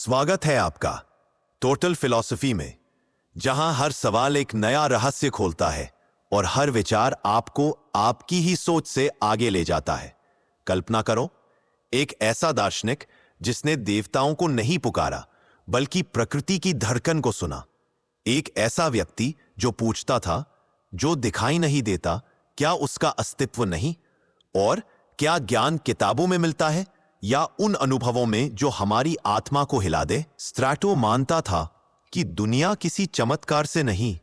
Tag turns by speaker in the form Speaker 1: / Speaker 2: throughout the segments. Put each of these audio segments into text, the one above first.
Speaker 1: स्वागत है आपका टोटल फिलॉसफी में, जहां हर सवाल एक नया रहस्य खोलता है और हर विचार आपको आपकी ही सोच से आगे ले जाता है। कल्पना करो, एक ऐसा दार्शनिक जिसने देवताओं को नहीं पुकारा बल्कि प्रकृति की धड़कन को सुना। एक ऐसा व्यक्ति जो पूछता था, जो दिखाई नहीं देता, क्या उसका अस्तित्व नहीं? और क्या ज्ञान किताबों में मिलता है या उन अनुभवों में जो हमारी आत्मा को हिला दे? स्ट्रैटो मानता था कि दुनिया किसी चमत्कार से नहीं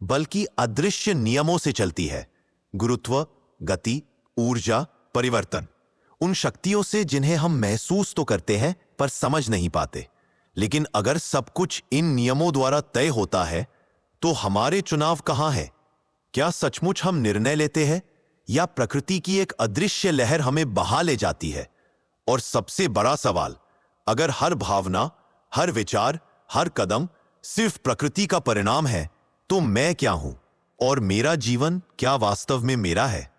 Speaker 1: बल्कि अदृश्य नियमों से चलती है। गुरुत्व, गति, ऊर्जा, परिवर्तन, उन शक्तियों से जिन्हें हम महसूस तो करते हैं पर समझ नहीं पाते। लेकिन अगर सब कुछ इन नियमों द्वारा तय होता है तो हमारे चुनाव कहां है? क्या सचमुच हम निर्णय लेते हैं या प्रकृति की एक अदृश्य लहर हमें बहा ले जाती है? और सबसे बड़ा सवाल, अगर हर भावना, हर विचार, हर कदम सिर्फ प्रकृति का परिणाम है तो मैं क्या हूं और मेरा जीवन क्या वास्तव में मेरा है?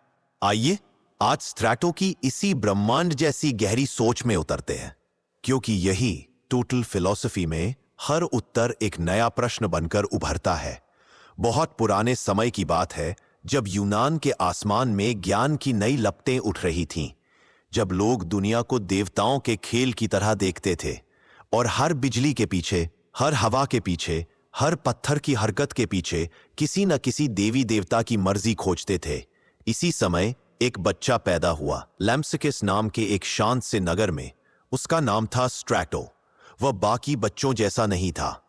Speaker 1: आइए आज स्ट्रैटो की इसी ब्रह्मांड जैसी गहरी सोच में उतरते हैं, क्योंकि यही टोटल फिलॉसफी में हर उत्तर एक नया प्रश्न बनकर उभरता है। बहुत पुराने समय की बात है, जब यूनान के आसमान में ज्ञान की नई लपटें उठ रही थीं, जब लोग दुनिया को देवताओं के खेल की तरह देखते थे और हर बिजली के पीछे, हर हवा के पीछे, हर पत्थर की हरकत के पीछे किसी न किसी देवी देवता की मर्जी खोजते थे। इसी समय एक बच्चा पैदा हुआ, लैम्पसिकस नाम के एक शांत से नगर में। उसका नाम था स्ट्रैटो। वह बाकी बच्चों जैसा नहीं था।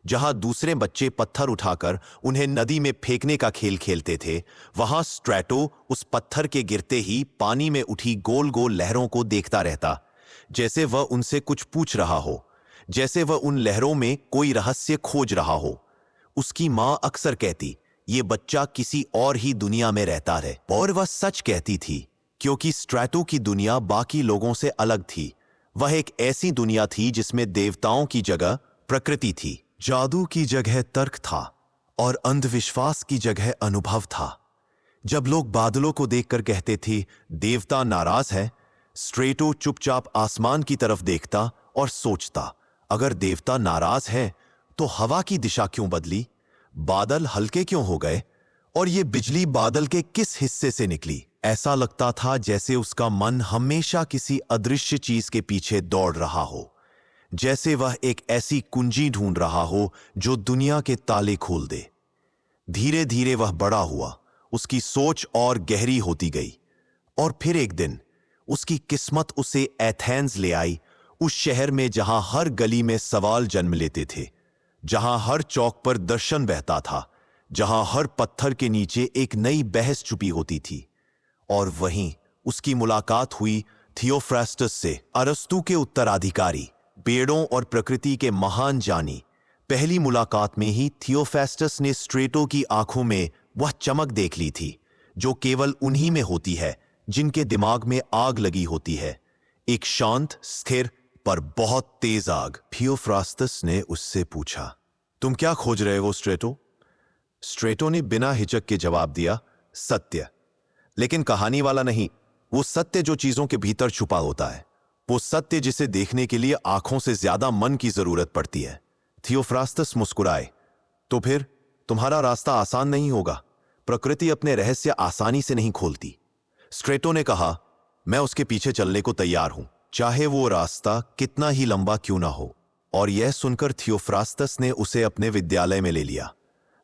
Speaker 1: जहां दूसरे बच्चे पत्थर उठाकर उन्हें नदी में फेंकने का खेल खेलते थे, वहां स्ट्रैटो उस पत्थर के गिरते ही पानी में उठी गोल गोल लहरों को देखता रहता, जैसे वह उनसे कुछ पूछ रहा हो, जैसे वह उन लहरों में कोई रहस्य खोज रहा हो। उसकी मां अक्सर कहती, ये बच्चा किसी और ही दुनिया में रहता है, और वह सच कहती थी, क्योंकि स्ट्रैटो की दुनिया बाकी लोगों से अलग थी। वह एक ऐसी दुनिया थी जिसमें देवताओं की जगह प्रकृति थी, जादू की जगह तर्क था और अंधविश्वास की जगह अनुभव था। जब लोग बादलों को देखकर कहते थे देवता नाराज है, स्ट्रैटो चुपचाप आसमान की तरफ देखता और सोचता, अगर देवता नाराज है तो हवा की दिशा क्यों बदली, बादल हल्के क्यों हो गए, और ये बिजली बादल के किस हिस्से से निकली? ऐसा लगता था जैसे उसका मन हमेशा किसी अदृश्य चीज के पीछे दौड़ रहा हो, जैसे वह एक ऐसी कुंजी ढूंढ रहा हो जो दुनिया के ताले खोल दे। धीरे धीरे वह बड़ा हुआ, उसकी सोच और गहरी होती गई, और फिर एक दिन उसकी किस्मत उसे एथेंस ले आई, उस शहर में जहां हर गली में सवाल जन्म लेते थे, जहां हर चौक पर दर्शन बहता था, जहां हर पत्थर के नीचे एक नई बहस छुपी होती थी। और वहीं उसकी मुलाकात हुई थियोफ्रास्टस से, अरस्तु के उत्तराधिकारी, पेड़ों और प्रकृति के महान जानी। पहली मुलाकात में ही थियोफेस्टस ने स्ट्रैटो की आंखों में वह चमक देख ली थी जो केवल उन्हीं में होती है जिनके दिमाग में आग लगी होती है, एक शांत, स्थिर पर बहुत तेज आग। थियोफ्रास्टस ने उससे पूछा, तुम क्या खोज रहे हो स्ट्रैटो? स्ट्रैटो ने बिना हिचक के जवाब दिया, सत्य। लेकिन कहानी वाला नहीं, वो सत्य जो चीजों के भीतर छुपा होता है, वो सत्य जिसे देखने के लिए आंखों से ज्यादा मन की जरूरत पड़ती है। थियोफ्रास्टस मुस्कुराए, तो फिर तुम्हारा रास्ता आसान नहीं होगा। प्रकृति अपने रहस्य आसानी से नहीं खोलती। स्ट्रैटो ने कहा, मैं उसके पीछे चलने को तैयार हूं, चाहे वो रास्ता कितना ही लंबा क्यों ना हो। और यह सुनकर थियोफ्रास्टस ने उसे अपने विद्यालय में ले लिया।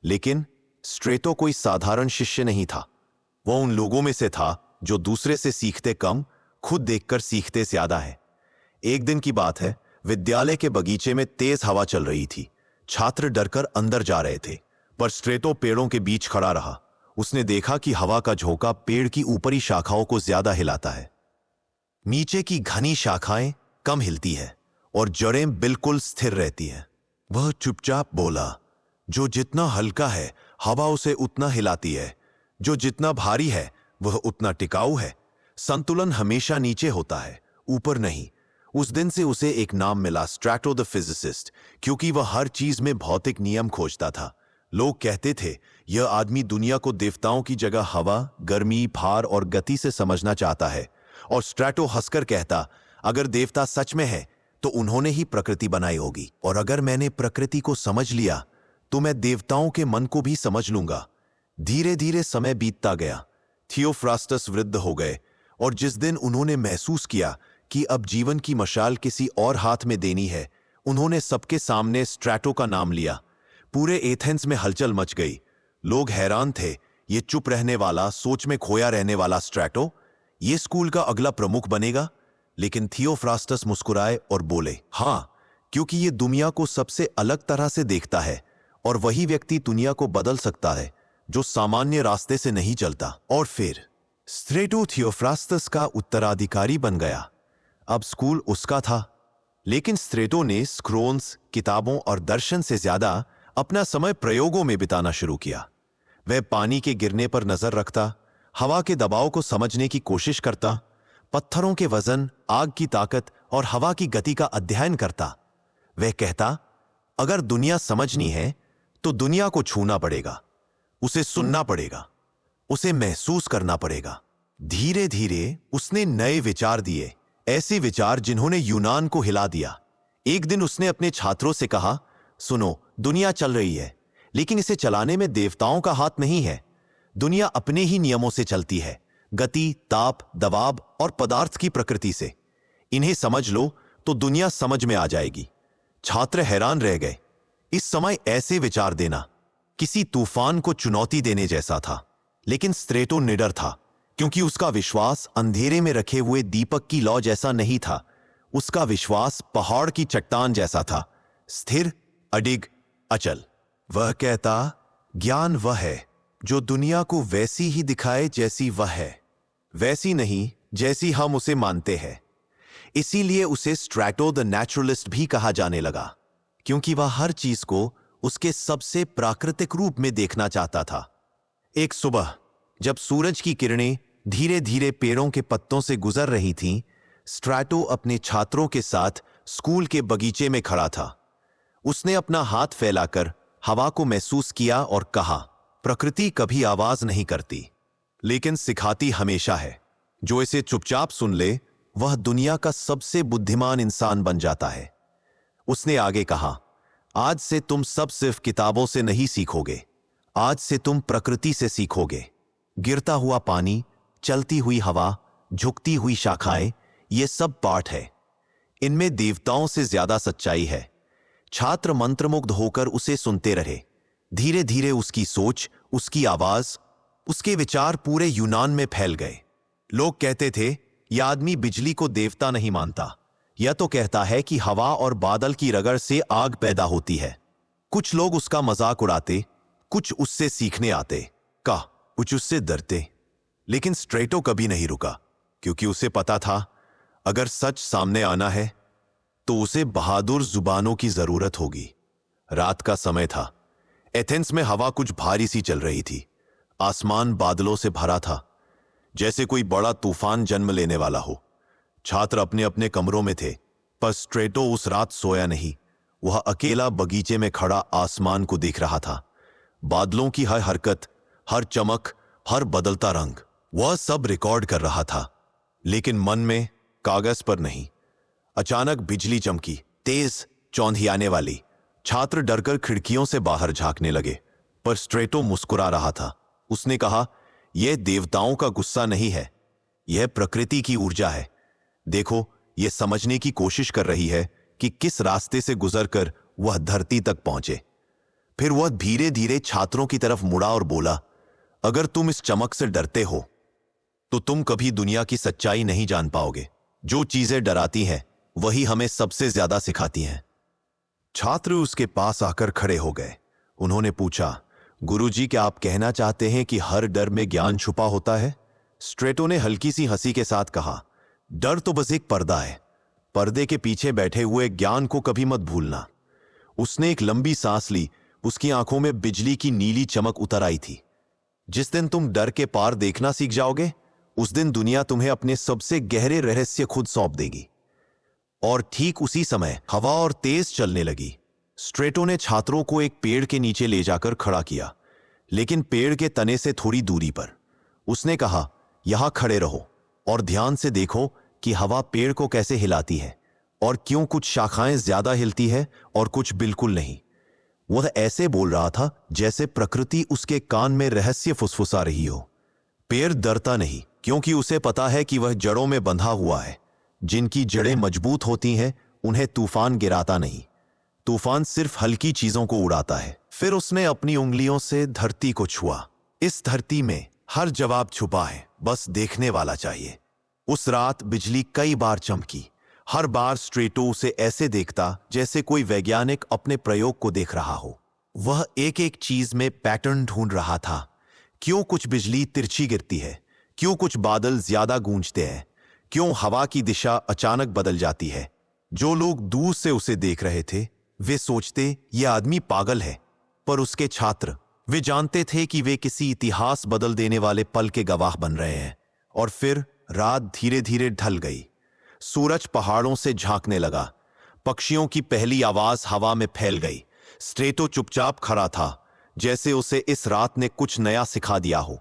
Speaker 1: लेकिन स्ट्रैटो कोई साधारण शिष्य नहीं था। वह उन लोगों में से था जो दूसरे से सीखते कम, खुद देखकर सीखते ज्यादा है। एक दिन की बात है, विद्यालय के बगीचे में तेज हवा चल रही थी। छात्र डरकर अंदर जा रहे थे, पर स्ट्रैटो पेड़ों के बीच खड़ा रहा। उसने देखा कि हवा का झोंका पेड़ की ऊपरी शाखाओं को ज्यादा हिलाता है, नीचे की घनी शाखाएं कम हिलती है और जड़ें बिल्कुल स्थिर रहती हैं। वह चुपचाप बोला, जो जितना हल्का है हवा उसे उतना हिलाती है, जो जितना भारी है वह उतना टिकाऊ है। संतुलन हमेशा नीचे होता है, ऊपर नहीं। उस दिन से उसे एक नाम मिला, स्ट्रैटो द फिजिसिस्ट, क्योंकि वह हर चीज में भौतिक नियम खोजता था। लोग कहते थे, यह आदमी दुनिया को देवताओं की जगह हवा, गर्मी, भार और गति से समझना चाहता है। और स्ट्रैटो हंसकर कहता, अगर देवता सच में है तो उन्होंने ही प्रकृति बनाई होगी, और अगर मैंने प्रकृति को समझ लिया तो मैं देवताओं के मन को भी समझ लूंगा। धीरे धीरे समय बीतता गया। थियोफ्रास्टस वृद्ध हो गए, और जिस दिन उन्होंने महसूस किया कि अब जीवन की मशाल किसी और हाथ में देनी है, उन्होंने सबके सामने स्ट्रैटो का नाम लिया। पूरे एथेंस में हलचल मच गई। लोग हैरान थे, ये चुप रहने वाला, सोच में खोया रहने वाला स्ट्रैटो ये स्कूल का अगला प्रमुख बनेगा। लेकिन थियोफ्रास्टस मुस्कुराए और बोले, हाँ, क्योंकि ये दुनिया को सबसे अलग तरह से देखता है, और वही व्यक्ति दुनिया को बदल सकता है जो सामान्य रास्ते से नहीं चलता। और फिर स्ट्रेटो थियोफ्रास्टस का उत्तराधिकारी बन गया। अब स्कूल उसका था, लेकिन स्ट्रेटो ने स्क्रोन्स, किताबों और दर्शन से ज्यादा अपना समय प्रयोगों में बिताना शुरू किया। वह पानी के गिरने पर नजर रखता, हवा के दबाव को समझने की कोशिश करता, पत्थरों के वजन, आग की ताकत और हवा की गति का अध्ययन करता। वह कहता, अगर दुनिया समझनी है तो दुनिया को छूना पड़ेगा, उसे सुनना पड़ेगा, उसे महसूस करना पड़ेगा। धीरे धीरे उसने नए विचार दिए, ऐसे विचार जिन्होंने यूनान को हिला दिया। एक दिन उसने अपने छात्रों से कहा, सुनो, दुनिया चल रही है, लेकिन इसे चलाने में देवताओं का हाथ नहीं है। दुनिया अपने ही नियमों से चलती है, गति, ताप, दबाव और पदार्थ की प्रकृति से। इन्हें समझ लो तो दुनिया समझ में आ जाएगी। छात्र हैरान रह गए। इस समय ऐसे विचार देना किसी तूफान को चुनौती देने जैसा था। लेकिन स्ट्रेटो निडर था, क्योंकि उसका विश्वास अंधेरे में रखे हुए दीपक की लौ जैसा नहीं था। उसका विश्वास पहाड़ की चट्टान जैसा था, स्थिर, अडिग, अचल। वह कहता, ज्ञान वह है जो दुनिया को वैसी ही दिखाए जैसी वह है, वैसी नहीं जैसी हम उसे मानते हैं। इसीलिए उसे स्ट्रैटो द नेचुरलिस्ट भी कहा जाने लगा, क्योंकि वह हर चीज को उसके सबसे प्राकृतिक रूप में देखना चाहता था। एक सुबह जब सूरज की किरणें धीरे धीरे पेड़ों के पत्तों से गुजर रही थीं, स्ट्रैटो अपने छात्रों के साथ स्कूल के बगीचे में खड़ा था। उसने अपना हाथ फैलाकर हवा को महसूस किया और कहा, प्रकृति कभी आवाज नहीं करती, लेकिन सिखाती हमेशा है। जो इसे चुपचाप सुन ले वह दुनिया का सबसे बुद्धिमान इंसान बन जाता है। उसने आगे कहा, आज से तुम सब सिर्फ किताबों से नहीं सीखोगे, आज से तुम प्रकृति से सीखोगे। गिरता हुआ पानी, चलती हुई हवा, झुकती हुई शाखाएं, ये सब पाठ है। इनमें देवताओं से ज्यादा सच्चाई है। छात्र मंत्रमुग्ध होकर उसे सुनते रहे। धीरे धीरे उसकी सोच, उसकी आवाज, उसके विचार पूरे यूनान में फैल गए। लोग कहते थे, यह आदमी बिजली को देवता नहीं मानता, यह तो कहता है कि हवा और बादल की रगड़ से आग पैदा होती है। कुछ लोग उसका मजाक उड़ाते, कुछ उससे सीखने आते, कुछ उससे डरते। लेकिन स्ट्रेटो कभी नहीं रुका, क्योंकि उसे पता था, अगर सच सामने आना है तो उसे बहादुर जुबानों की जरूरत होगी। रात का समय था। एथेंस में हवा कुछ भारी सी चल रही थी। आसमान बादलों से भरा था, जैसे कोई बड़ा तूफान जन्म लेने वाला हो। छात्र अपने अपने कमरों में थे, पर स्ट्रेटो उस रात सोया नहीं। वह अकेला बगीचे में खड़ा आसमान को देख रहा था। बादलों की हर हरकत, हर चमक, हर बदलता रंग, वह सब रिकॉर्ड कर रहा था, लेकिन मन में, कागज पर नहीं। अचानक बिजली चमकी, तेज, चौंधियाने वाली। छात्र डरकर खिड़कियों से बाहर झांकने लगे, पर स्ट्रेटो मुस्कुरा रहा था। उसने कहा, यह देवताओं का गुस्सा नहीं है, यह प्रकृति की ऊर्जा है। देखो, यह समझने की कोशिश कर रही है कि किस रास्ते से गुजरकर वह धरती तक पहुंचे। फिर वह धीरे धीरे छात्रों की तरफ मुड़ा और बोला, अगर तुम इस चमक से डरते हो तो तुम कभी दुनिया की सच्चाई नहीं जान पाओगे। जो चीजें डराती हैं वही हमें सबसे ज्यादा सिखाती हैं। छात्र उसके पास आकर खड़े हो गए। उन्होंने पूछा, गुरुजी, क्या आप कहना चाहते हैं कि हर डर में ज्ञान छुपा होता है? स्ट्रेटो ने हल्की सी हंसी के साथ कहा, डर तो बस एक पर्दा है। पर्दे के पीछे बैठे हुए ज्ञान को कभी मत भूलना। उसने एक लंबी सांस ली। उसकी आंखों में बिजली की नीली चमक उतर आई थी। जिस दिन तुम डर के पार देखना सीख जाओगे, उस दिन दुनिया तुम्हें अपने सबसे गहरे रहस्य खुद सौंप देगी। और ठीक उसी समय हवा और तेज चलने लगी। स्ट्रेटो ने छात्रों को एक पेड़ के नीचे ले जाकर खड़ा किया, लेकिन पेड़ के तने से थोड़ी दूरी पर। उसने कहा, यहां खड़े रहो और ध्यान से देखो कि हवा पेड़ को कैसे हिलाती है और क्यों कुछ शाखाएं ज्यादा हिलती है और कुछ बिल्कुल नहीं। वह ऐसे बोल रहा था जैसे प्रकृति उसके कान में रहस्य फुसफुसा रही हो। पेड़ डरता नहीं, क्योंकि उसे पता है कि वह जड़ों में बंधा हुआ है। जिनकी जड़ें मजबूत होती हैं उन्हें तूफान गिराता नहीं। तूफान सिर्फ हल्की चीजों को उड़ाता है। फिर उसने अपनी उंगलियों से धरती को छुआ। इस धरती में हर जवाब छुपा है, बस देखने वाला चाहिए। उस रात बिजली कई बार चमकी। हर बार स्ट्रेटो उसे ऐसे देखता जैसे कोई वैज्ञानिक अपने प्रयोग को देख रहा हो। वह एक एक चीज में पैटर्न ढूंढ रहा था। क्यों कुछ बिजली तिरछी गिरती है, क्यों कुछ बादल ज्यादा गूंजते हैं, क्यों हवा की दिशा अचानक बदल जाती है। जो लोग दूर से उसे देख रहे थे वे सोचते ये आदमी पागल है, पर उसके छात्र वे जानते थे कि वे किसी इतिहास बदल देने वाले पल के गवाह बन रहे हैं। और फिर रात धीरे धीरे ढल गई। सूरज पहाड़ों से झांकने लगा। पक्षियों की पहली आवाज हवा में फैल गई। स्ट्रेटो चुपचाप खड़ा था, जैसे उसे इस रात ने कुछ नया सिखा दिया हो।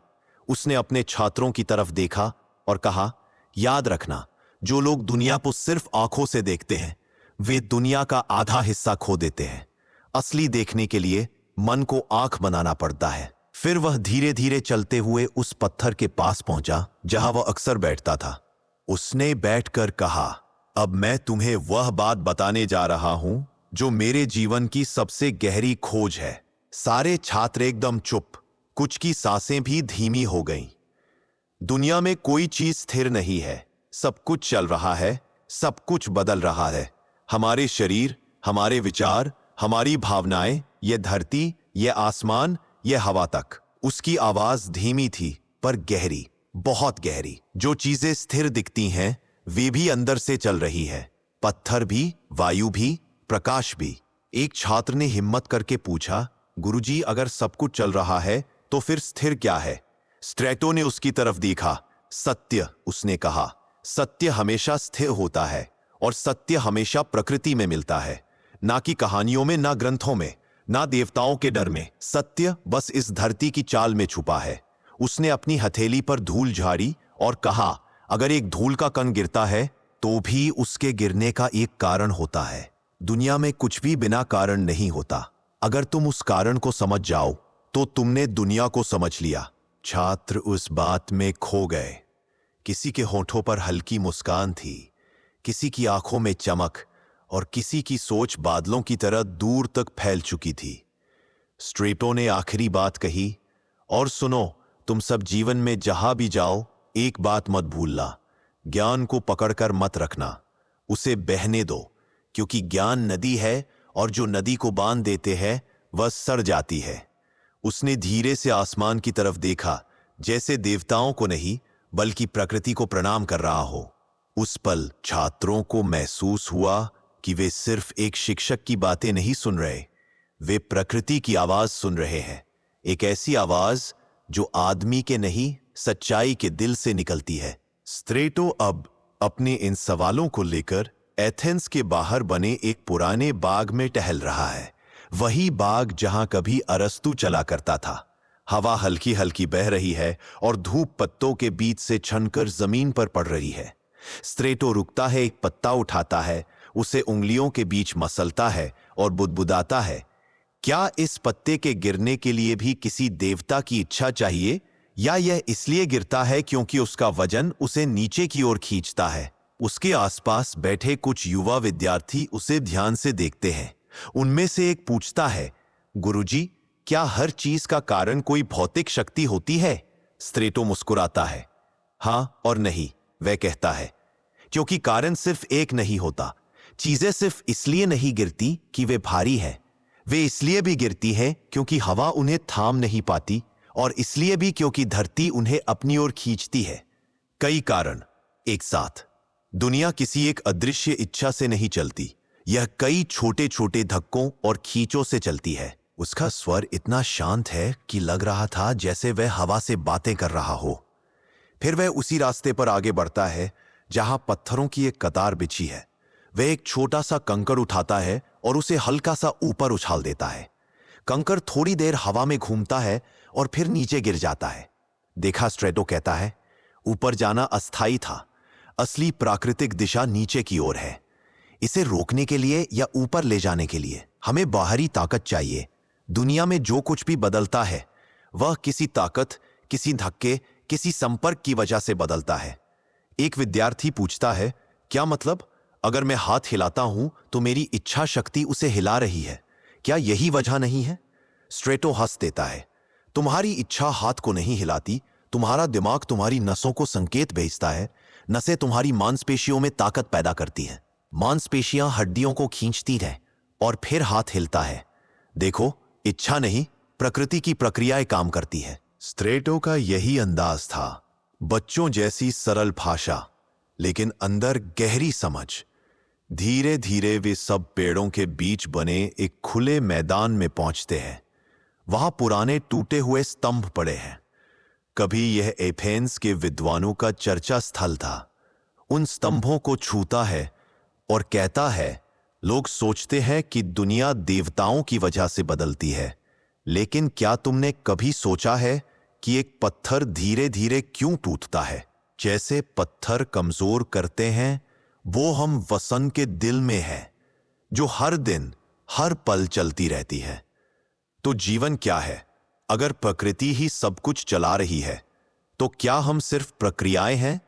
Speaker 1: उसने अपने छात्रों की तरफ देखा और कहा, याद रखना, जो लोग दुनिया को सिर्फ आंखों से देखते हैं वे दुनिया का आधा हिस्सा खो देते हैं। असली देखने के लिए मन को आंख बनाना पड़ता है। फिर वह धीरे धीरे चलते हुए उस पत्थर के पास पहुंचा जहां वह अक्सर बैठता था। उसने बैठकर कहा, अब मैं तुम्हें वह बात बताने जा रहा हूं जो मेरे जीवन की सबसे गहरी खोज है। सारे छात्र एकदम चुप, कुछ की सांसें भी धीमी हो गईं। दुनिया में कोई चीज स्थिर नहीं है, सब कुछ चल रहा है, सब कुछ बदल रहा है। हमारे शरीर, हमारे विचार, हमारी भावनाएं, ये धरती, ये आसमान, ये हवा तक। उसकी आवाज धीमी थी पर गहरी, बहुत गहरी। जो चीजें स्थिर दिखती हैं वे भी अंदर से चल रही है। पत्थर भी, वायु भी, प्रकाश भी। एक छात्र ने हिम्मत करके पूछा, गुरुजी, अगर सब कुछ चल रहा है तो फिर स्थिर क्या है? स्ट्रेटो ने उसकी तरफ देखा। सत्य, उसने कहा, सत्य हमेशा स्थिर होता है और सत्य हमेशा प्रकृति में मिलता है, ना कि कहानियों में, ना ग्रंथों में, ना देवताओं के डर में। सत्य बस इस धरती की चाल में छुपा है। उसने अपनी हथेली पर धूल झाड़ी और कहा, अगर एक धूल का कण गिरता है तो भी उसके गिरने का एक कारण होता है। दुनिया में कुछ भी बिना कारण नहीं होता। अगर तुम उस कारण को समझ जाओ तो तुमने दुनिया को समझ लिया। छात्र उस बात में खो गए। किसी के होठों पर हल्की मुस्कान थी, किसी की आंखों में चमक और किसी की सोच बादलों की तरह दूर तक फैल चुकी थी। स्ट्रेटो ने आखिरी बात कही, और सुनो, तुम सब जीवन में जहां भी जाओ एक बात मत भूलना, ज्ञान को पकड़कर मत रखना, उसे बहने दो, क्योंकि ज्ञान नदी है और जो नदी को बांध देते हैं वह सड़ जाती है। उसने धीरे से आसमान की तरफ देखा, जैसे देवताओं को नहीं बल्कि प्रकृति को प्रणाम कर रहा हो। उस पल छात्रों को महसूस हुआ कि वे सिर्फ एक शिक्षक की बातें नहीं सुन रहे, वे प्रकृति की आवाज सुन रहे हैं। एक ऐसी आवाज जो आदमी के नहीं, सच्चाई के दिल से निकलती है। स्ट्रेटो अब अपने इन सवालों को लेकर एथेंस के बाहर बने एक पुराने बाग में टहल रहा है। वही बाग जहां कभी अरस्तु चला करता था। हवा हल्की हल्की बह रही है और धूप पत्तों के बीच से छनकर जमीन पर पड़ रही है। स्ट्रेटो रुकता है, एक पत्ता उठाता है, उसे उंगलियों के बीच मसलता है और बुदबुदाता है, क्या इस पत्ते के गिरने के लिए भी किसी देवता की इच्छा चाहिए, या यह इसलिए गिरता है क्योंकि उसका वजन उसे नीचे की ओर खींचता है? उसके आसपास बैठे कुछ युवा विद्यार्थी उसे ध्यान से देखते हैं। उनमें से एक पूछता है, गुरुजी, क्या हर चीज का कारण कोई भौतिक शक्ति होती है? स्ट्रेटो मुस्कुराता है, हां और नहीं, वह कहता है, क्योंकि कारण सिर्फ एक नहीं होता। चीजें सिर्फ इसलिए नहीं गिरती कि वे भारी हैं, वे इसलिए भी गिरती हैं क्योंकि हवा उन्हें थाम नहीं पाती, और इसलिए भी क्योंकि धरती उन्हें अपनी ओर खींचती है। कई कारण एक साथ। दुनिया किसी एक अदृश्य इच्छा से नहीं चलती, यह कई छोटे छोटे धक्कों और खींचों से चलती है। उसका स्वर इतना शांत है कि लग रहा था जैसे वह हवा से बातें कर रहा हो। फिर वह उसी रास्ते पर आगे बढ़ता है जहां पत्थरों की एक कतार बिछी है। वह एक छोटा सा कंकड़ उठाता है और उसे हल्का सा ऊपर उछाल देता है। कंकड़ थोड़ी देर हवा में घूमता है और फिर नीचे गिर जाता है। देखा, स्ट्रेटो कहता है, ऊपर जाना अस्थायी था, असली प्राकृतिक दिशा नीचे की ओर है। इसे रोकने के लिए या ऊपर ले जाने के लिए हमें बाहरी ताकत चाहिए। दुनिया में जो कुछ भी बदलता है वह किसी ताकत, किसी धक्के, किसी संपर्क की वजह से बदलता है। एक विद्यार्थी पूछता है, क्या मतलब? अगर मैं हाथ हिलाता हूं तो मेरी इच्छा शक्ति उसे हिला रही है, क्या यही वजह नहीं है? स्ट्रेटो हंस देता है, तुम्हारी इच्छा हाथ को नहीं हिलाती, तुम्हारा दिमाग तुम्हारी नसों को संकेत भेजता है। नसें तुम्हारी मांसपेशियों में ताकत पैदा करती हैं। मांसपेशियां हड्डियों को खींचती हैं और फिर हाथ हिलता है। देखो, इच्छा नहीं, प्रकृति की प्रक्रियाएं काम करती है। स्ट्रेटो का यही अंदाज था, बच्चों जैसी सरल भाषा, लेकिन अंदर गहरी समझ। धीरे धीरे वे सब पेड़ों के बीच बने एक खुले मैदान में पहुंचते हैं। वहां पुराने टूटे हुए स्तंभ पड़े हैं। कभी यह एथेंस के विद्वानों का चर्चा स्थल था। उन स्तंभों को छूता है और कहता है, लोग सोचते हैं कि दुनिया देवताओं की वजह से बदलती है, लेकिन क्या तुमने कभी सोचा है कि एक पत्थर धीरे धीरे क्यों टूटता है? जैसे पत्थर कमजोर करते हैं, वो हम वसन के दिल में है, जो हर दिन हर पल चलती रहती है। तो जीवन क्या है? अगर प्रकृति ही सब कुछ चला रही है, तो क्या हम सिर्फ प्रक्रियाएं हैं?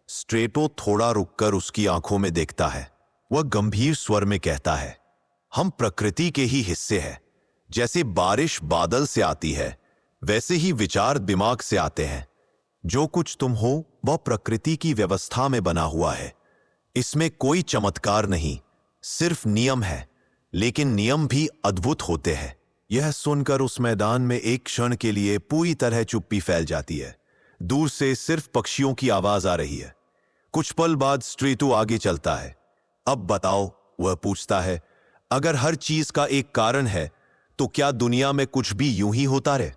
Speaker 1: स्ट्रेटो थोड़ा रुककर उसकी आंखों में देखता है। वह गंभीर स्वर में कहता है, हम प्रकृति के ही हिस्से हैं। जैसे बारिश बादल से आती है, वैसे ही विचार दिमाग से आते हैं। जो कुछ तुम हो वह प्रकृति की व्यवस्था में बना हुआ है। इसमें कोई चमत्कार नहीं, सिर्फ नियम है, लेकिन नियम भी अद्भुत होते हैं। यह सुनकर उस मैदान में एक क्षण के लिए पूरी तरह चुप्पी फैल जाती है। दूर से सिर्फ पक्षियों की आवाज आ रही है। कुछ पल बाद स्ट्रेटो आगे चलता है। अब बताओ, वह पूछता है, अगर हर चीज का एक कारण है, तो क्या दुनिया में कुछ भी यूं ही होता रहे?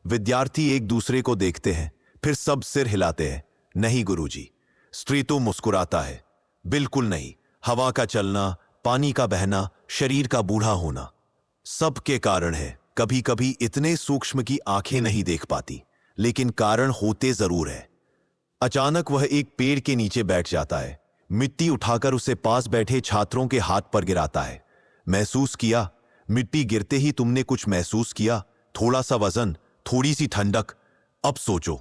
Speaker 1: विद्यार्थी एक दूसरे को देखते हैं, फिर सब सिर हिलाते हैं। नहीं गुरुजी। स्ट्रेटो मुस्कुराता है, बिल्कुल नहीं। हवा का चलना, पानी का बहना, शरीर का बूढ़ा होना, सबके कारण है। कभी कभी इतने सूक्ष्म की आंखें नहीं देख पाती, लेकिन कारण होते जरूर है। अचानक वह एक पेड़ के नीचे बैठ जाता है। मिट्टी उठाकर उसे पास बैठे छात्रों के हाथ पर गिराता है। महसूस किया? मिट्टी गिरते ही तुमने कुछ महसूस किया? थोड़ा सा वजन, थोड़ी सी ठंडक। अब सोचो,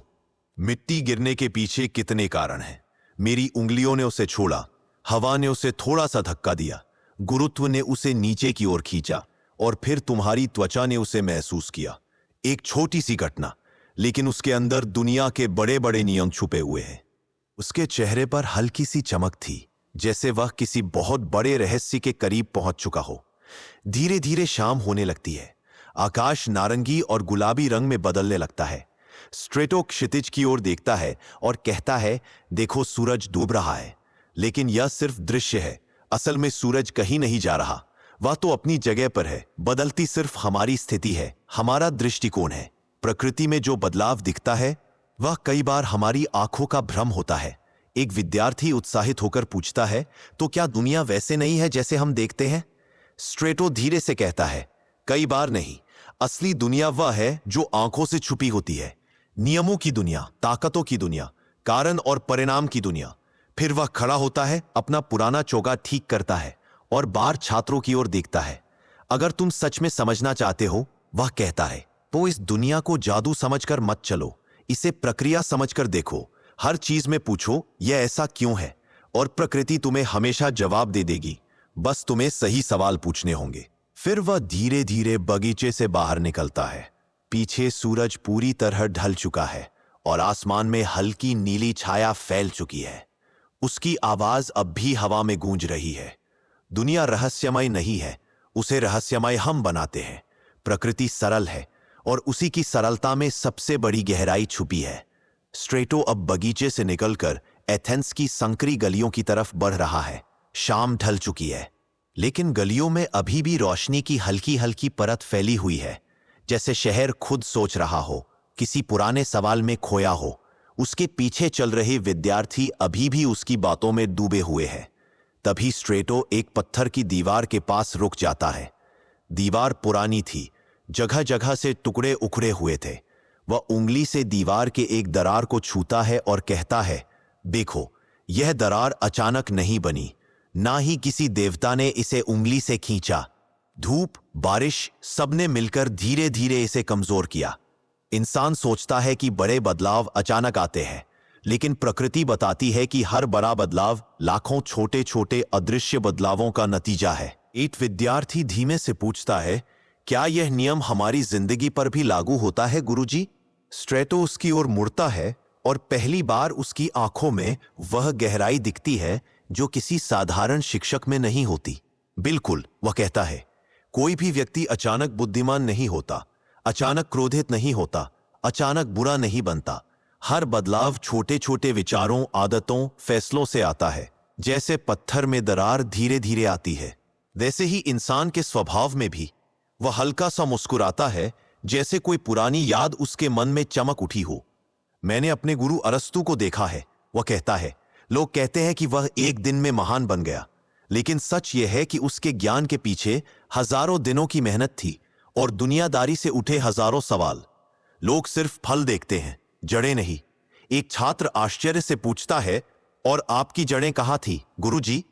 Speaker 1: मिट्टी गिरने के पीछे कितने कारण हैं। मेरी उंगलियों ने उसे छोड़ा, हवा ने उसे थोड़ा सा धक्का दिया, गुरुत्व ने उसे नीचे की ओर खींचा, और फिर तुम्हारी त्वचा ने उसे महसूस किया। एक छोटी सी घटना, लेकिन उसके अंदर दुनिया के बड़े बड़े नियम छुपे हुए हैं। उसके चेहरे पर हल्की सी चमक थी, जैसे वह किसी बहुत बड़े रहस्य के करीब पहुंच चुका हो। धीरे धीरे शाम होने लगती है। आकाश नारंगी और गुलाबी रंग में बदलने लगता है। स्ट्रेटो क्षितिज की ओर देखता है और कहता है, देखो, सूरज डूब रहा है, लेकिन यह सिर्फ दृश्य है। असल में सूरज कहीं नहीं जा रहा, वह तो अपनी जगह पर है। बदलती सिर्फ हमारी स्थिति है, हमारा दृष्टिकोण है। प्रकृति में जो बदलाव दिखता है वह कई बार हमारी आंखों का भ्रम होता है। एक विद्यार्थी उत्साहित होकर पूछता है, तो क्या दुनिया वैसे नहीं है जैसे हम देखते हैं? स्ट्रेटो धीरे से कहता है, कई बार नहीं। असली दुनिया वह है जो आंखों से छुपी होती है। नियमों की दुनिया, ताकतों की दुनिया, कारण और परिणाम की दुनिया। फिर वह खड़ा होता है, अपना पुराना चोगा ठीक करता है और बाहर छात्रों की ओर देखता है। अगर तुम सच में समझना चाहते हो, वह कहता है, तो इस दुनिया को जादू समझकर मत चलो, इसे प्रक्रिया समझकर देखो। हर चीज में पूछो, यह ऐसा क्यों है, और प्रकृति तुम्हें हमेशा जवाब दे देगी। बस तुम्हें सही सवाल पूछने होंगे। फिर वह धीरे धीरे बगीचे से बाहर निकलता है। पीछे सूरज पूरी तरह ढल चुका है और आसमान में हल्की नीली छाया फैल चुकी है। उसकी आवाज अब भी हवा में गूंज रही है। दुनिया रहस्यमय नहीं है, उसे रहस्यमय हम बनाते हैं। प्रकृति सरल है और उसी की सरलता में सबसे बड़ी गहराई छुपी है। स्ट्रेटो अब बगीचे से निकलकर एथेंस की संकरी गलियों की तरफ बढ़ रहा है। शाम ढल चुकी है, लेकिन गलियों में अभी भी रोशनी की हल्की हल्की परत फैली हुई है, जैसे शहर खुद सोच रहा हो, किसी पुराने सवाल में खोया हो। उसके पीछे चल रहे विद्यार्थी अभी भी उसकी बातों में डूबे हुए हैं। तभी स्ट्रेटो एक पत्थर की दीवार के पास रुक जाता है। दीवार पुरानी थी, जगह जगह से टुकड़े उखड़े हुए थे। वह उंगली से दीवार के एक दरार को छूता है और कहता है, देखो, यह दरार अचानक नहीं बनी। ना ही किसी देवता ने इसे उंगली से खींचा। धूप, बारिश, सबने मिलकर धीरे धीरे इसे कमजोर किया। इंसान सोचता है कि बड़े बदलाव अचानक आते हैं, लेकिन प्रकृति बताती है कि हर बड़ा बदलाव लाखों छोटे छोटे अदृश्य बदलावों का नतीजा है। एक विद्यार्थी धीमे से पूछता है, क्या यह नियम हमारी जिंदगी पर भी लागू होता है गुरुजी? स्ट्रेटो उसकी ओर मुड़ता है और पहली बार उसकी आंखों में वह गहराई दिखती है जो किसी साधारण शिक्षक में नहीं होती। बिल्कुल, वह कहता है, कोई भी व्यक्ति अचानक बुद्धिमान नहीं होता, अचानक क्रोधित नहीं होता, अचानक बुरा नहीं बनता। हर बदलाव छोटे छोटे विचारों, आदतों, फैसलों से आता है। जैसे पत्थर में दरार धीरे धीरे आती है, वैसे ही इंसान के स्वभाव में भी वह हल्का सा मुस्कुराता है, जैसे कोई पुरानी याद उसके मन में चमक उठी हो। मैंने अपने गुरु अरस्तु को देखा है, वह कहता है, लोग कहते हैं कि वह एक दिन में महान बन गया, लेकिन सच यह है कि उसके ज्ञान के पीछे हजारों दिनों की मेहनत थी और दुनियादारी से उठे हजारों सवाल। लोग सिर्फ फल देखते हैं, जड़ें नहीं। एक छात्र आश्चर्य से पूछता है, और आपकी जड़ें कहाँ थी गुरुजी?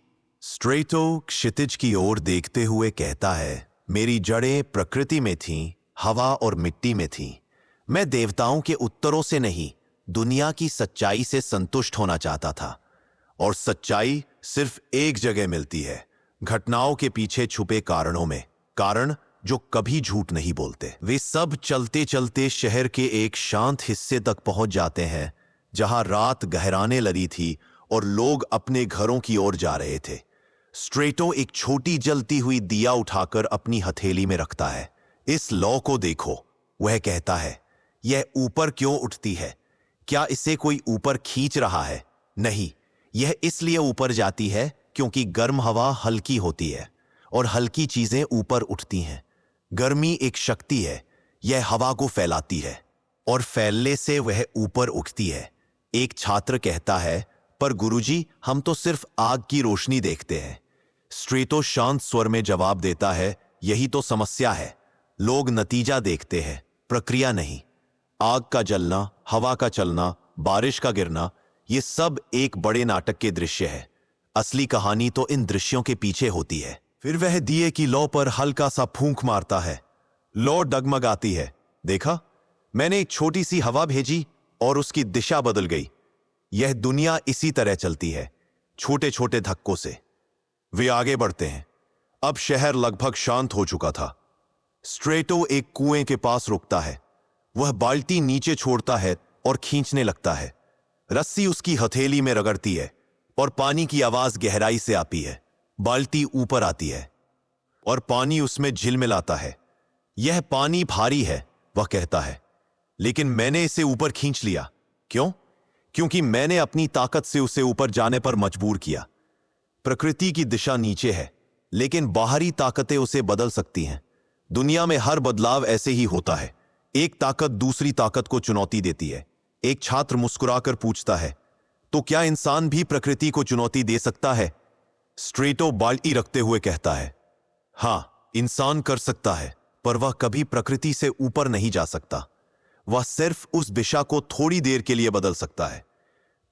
Speaker 1: स्ट्रेटो क्षितिज की ओर देखते हुए कहता है, मेरी जड़ें प्रकृति में थीं, हवा और मिट्टी में थीं। मैं देवताओं के उत्तरों से नहीं, दुनिया की सच्चाई से संतुष्ट होना चाहता था। और सच्चाई सिर्फ एक जगह मिलती है, घटनाओं के पीछे छुपे कारणों में। कारण जो कभी झूठ नहीं बोलते। वे सब चलते चलते शहर के एक शांत हिस्से तक पहुंच जाते हैं, जहां रात गहराने लगी थी और लोग अपने घरों की ओर जा रहे थे। स्ट्रेटो एक छोटी जलती हुई दिया उठाकर अपनी हथेली में रखता है। इस लौ को देखो, वह कहता है, यह ऊपर क्यों उठती है? क्या इसे कोई ऊपर खींच रहा है? नहीं, यह इसलिए ऊपर जाती है क्योंकि गर्म हवा हल्की होती है और हल्की चीजें ऊपर उठती हैं। गर्मी एक शक्ति है, यह हवा को फैलाती है और फैलने से वह ऊपर उठती है। एक छात्र कहता है, पर गुरुजी, हम तो सिर्फ आग की रोशनी देखते हैं। स्ट्रेटो शांत स्वर में जवाब देता है, यही तो समस्या है। लोग नतीजा देखते हैं, प्रक्रिया नहीं। आग का जलना, हवा का चलना, बारिश का गिरना, ये सब एक बड़े नाटक के दृश्य है। असली कहानी तो इन दृश्यों के पीछे होती है। फिर वह दिए की लौ पर हल्का सा फूंक मारता है। लौ डगमगाती है। देखा, मैंने एक छोटी सी हवा भेजी और उसकी दिशा बदल गई। यह दुनिया इसी तरह चलती है, छोटे छोटे धक्कों से। वे आगे बढ़ते हैं। अब शहर लगभग शांत हो चुका था। स्ट्रेटो एक कुएं के पास रुकता है। वह बाल्टी नीचे छोड़ता है और खींचने लगता है। रस्सी उसकी हथेली में रगड़ती है और पानी की आवाज गहराई से आती है। बाल्टी ऊपर आती है और पानी उसमें झिलमिलाता है। यह पानी भारी है, वह कहता है, लेकिन मैंने इसे ऊपर खींच लिया। क्यों? क्योंकि मैंने अपनी ताकत से उसे ऊपर जाने पर मजबूर किया। प्रकृति की दिशा नीचे है, लेकिन बाहरी ताकतें उसे बदल सकती हैं। दुनिया में हर बदलाव ऐसे ही होता है। एक ताकत दूसरी ताकत को चुनौती देती है। एक छात्र मुस्कुराकर पूछता है, तो क्या इंसान भी प्रकृति को चुनौती दे सकता है? स्ट्रेटो बाल्टी रखते हुए कहता है, हां, इंसान कर सकता है, पर वह कभी प्रकृति से ऊपर नहीं जा सकता। वह सिर्फ उस दिशा को थोड़ी देर के लिए बदल सकता है।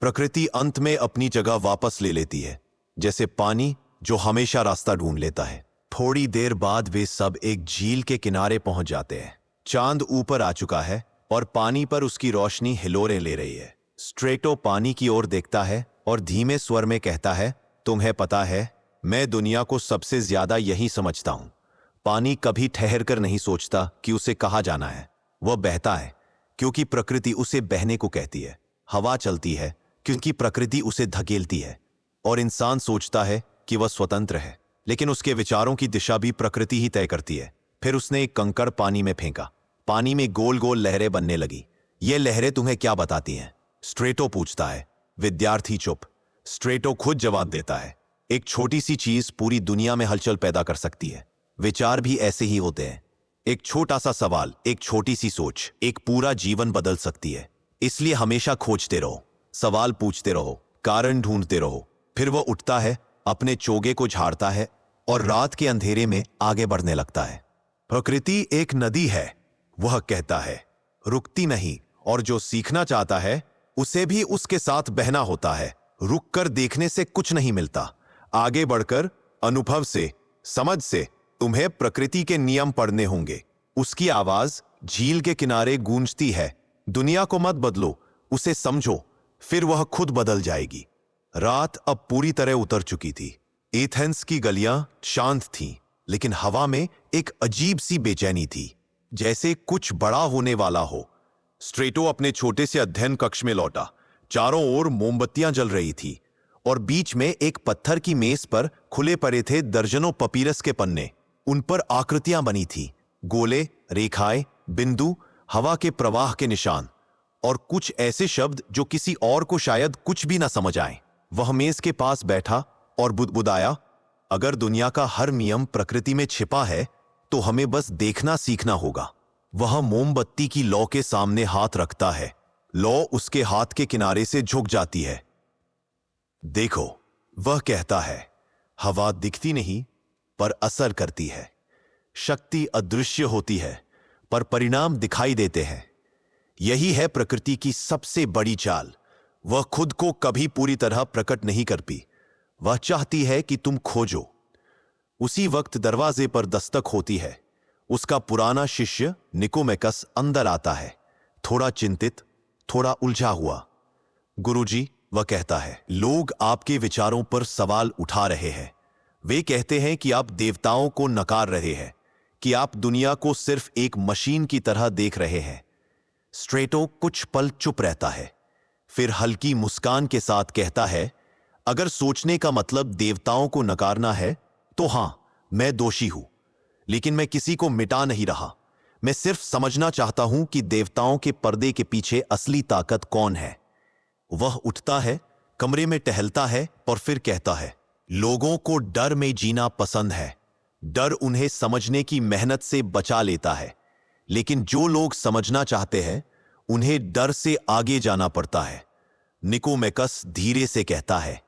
Speaker 1: प्रकृति अंत में अपनी जगह वापस ले लेती है, जैसे पानी जो हमेशा रास्ता ढूंढ लेता है। थोड़ी देर बाद वे सब एक झील के किनारे पहुंच जाते हैं। चांद ऊपर आ चुका है और पानी पर उसकी रोशनी हिलोरें ले रही है। स्ट्रेटो पानी की ओर देखता है और धीमे स्वर में कहता है, तुम्हें पता है, मैं दुनिया को सबसे ज्यादा यही समझता हूं। पानी कभी ठहर कर नहीं सोचता कि उसे कहाँ जाना है। वह बहता है क्योंकि प्रकृति उसे बहने को कहती है। हवा चलती है क्योंकि प्रकृति उसे धकेलती है। और इंसान सोचता है कि वह स्वतंत्र है, लेकिन उसके विचारों की दिशा भी प्रकृति ही तय करती है। फिर उसने एक कंकड़ पानी में फेंका। पानी में गोल गोल लहरें बनने लगी। ये लहरें तुम्हें क्या बताती हैं? स्ट्रेटो पूछता है। विद्यार्थी चुप। स्ट्रेटो खुद जवाब देता है, एक छोटी सी चीज पूरी दुनिया में हलचल पैदा कर सकती है। विचार भी ऐसे ही होते हैं। एक छोटा सा सवाल, एक छोटी सी सोच, एक पूरा जीवन बदल सकती है। इसलिए हमेशा खोजते रहो, सवाल पूछते रहो, कारण ढूंढते रहो। फिर वह उठता है, अपने चोगे को झाड़ता है और रात के अंधेरे में आगे बढ़ने लगता है। प्रकृति एक नदी है, वह कहता है, रुकती नहीं, और जो सीखना चाहता है उसे भी उसके साथ बहना होता है। रुककर देखने से कुछ नहीं मिलता। आगे बढ़कर अनुभव से, समझ से तुम्हें प्रकृति के नियम पढ़ने होंगे। उसकी आवाज झील के किनारे गूंजती है। दुनिया को मत बदलो, उसे समझो, फिर वह खुद बदल जाएगी। रात अब पूरी तरह उतर चुकी थी। एथेंस की गलियां शांत थीं, लेकिन हवा में एक अजीब सी बेचैनी थी, जैसे कुछ बड़ा होने वाला हो। स्ट्रेटो अपने छोटे से अध्ययन कक्ष में लौटा। चारों ओर मोमबत्तियां जल रही थी और बीच में एक पत्थर की मेज पर खुले पड़े थे दर्जनों पपीरस के पन्ने। उन पर आकृतियां बनी थी, गोले, रेखाएं, बिंदु, हवा के प्रवाह के निशान और कुछ ऐसे शब्द जो किसी और को शायद कुछ भी ना समझ आए। वह मेज के पास बैठा और बुदबुदाया, अगर दुनिया का हर नियम प्रकृति में छिपा है तो हमें बस देखना सीखना होगा। वह मोमबत्ती की लौ के सामने हाथ रखता है। लौ उसके हाथ के किनारे से झुक जाती है। देखो, वह कहता है, हवा दिखती नहीं पर असर करती है। शक्ति अदृश्य होती है पर परिणाम दिखाई देते हैं। यही है प्रकृति की सबसे बड़ी चाल। वह खुद को कभी पूरी तरह प्रकट नहीं करती। वह चाहती है कि तुम खोजो। उसी वक्त दरवाजे पर दस्तक होती है। उसका पुराना शिष्य निकोमेकस अंदर आता है, थोड़ा चिंतित, थोड़ा उलझा हुआ। गुरुजी, वह कहता है, लोग आपके विचारों पर सवाल उठा रहे हैं। वे कहते हैं कि आप देवताओं को नकार रहे हैं, कि आप दुनिया को सिर्फ एक मशीन की तरह देख रहे हैं। स्ट्रेटो कुछ पल चुप रहता है, फिर हल्की मुस्कान के साथ कहता है, अगर सोचने का मतलब देवताओं को नकारना है तो हां, मैं दोषी हूं, लेकिन मैं किसी को मिटा नहीं रहा। मैं सिर्फ समझना चाहता हूं कि देवताओं के पर्दे के पीछे असली ताकत कौन है। वह उठता है, कमरे में टहलता है और फिर कहता है, लोगों को डर में जीना पसंद है। डर उन्हें समझने की मेहनत से बचा लेता है, लेकिन जो लोग समझना चाहते हैं उन्हें डर से आगे जाना पड़ता है। निकोमेकस धीरे से कहता है,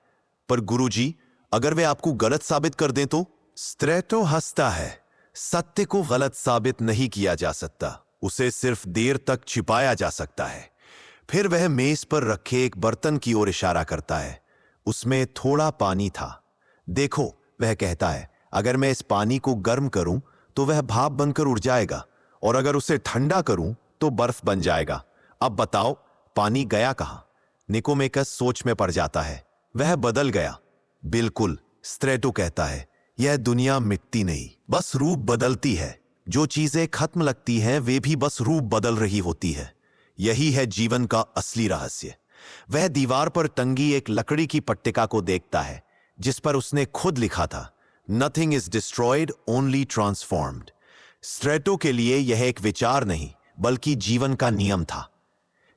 Speaker 1: पर गुरुजी, अगर वे आपको गलत साबित कर दें तो? स्ट्रेटो हंसता है, सत्य को गलत साबित नहीं किया जा सकता, उसे सिर्फ देर तक छिपाया जा सकता है। फिर वह मेज पर रखे एक बर्तन की ओर इशारा करता है। उसमें थोड़ा पानी था। देखो, वह कहता है, अगर मैं इस पानी को गर्म करूं तो वह भाप बनकर उड़ जाएगा, और अगर उसे ठंडा करूं तो बर्फ बन जाएगा। अब बताओ, पानी गया कहां? निकोमेकस सोच में पड़ जाता है। वह बदल गया। बिल्कुल, स्ट्रेटो कहता है, यह दुनिया मिटती नहीं, बस रूप बदलती है। जो चीजें खत्म लगती हैं वे भी बस रूप बदल रही होती है। यही है जीवन का असली रहस्य। वह दीवार पर टंगी एक लकड़ी की पट्टिका को देखता है, जिस पर उसने खुद लिखा था, nothing is destroyed, only transformed. Strato के लिए यह एक विचार नहीं बल्कि जीवन का नियम था।